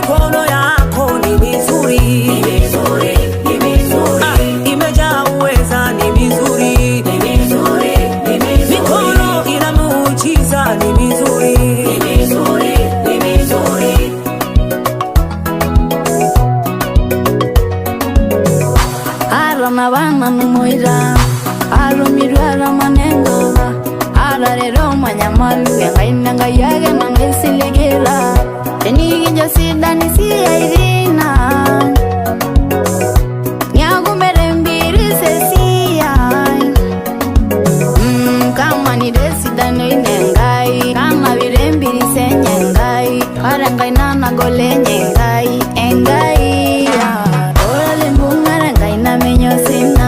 mikono yako ni mizuri, ni mizuri, ni mizuri, imejaa uweza, ni mizuri, ni mizuri, ni mizuri, mikono ina muujiza, ni mizuri, ni mizuri, ni mizuri. Arana bana numoira, arumirwara manengoba, ararero manyamalu yangainanga yage nangesilegela, tenigi josida nisiya irina, nyagu merembiri sesiya, kama ni desida no inengai, kama virembiri senyengai, karangai nana gole nyengai, engai. Menyo sina